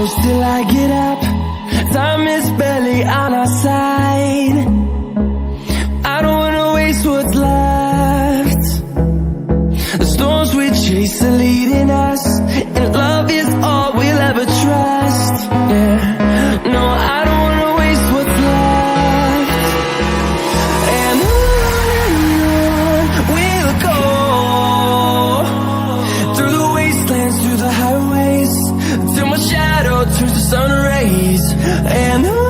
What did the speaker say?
close till I get up. Time is barely on our side. I don't wanna waste what's left. The storms we chase are leading us, and love is all we'll ever trust. Yeah, no, I don't wanna waste what's left. And on we'll go, through the wastelands, through the highways, till my shadow turns to sun rays. And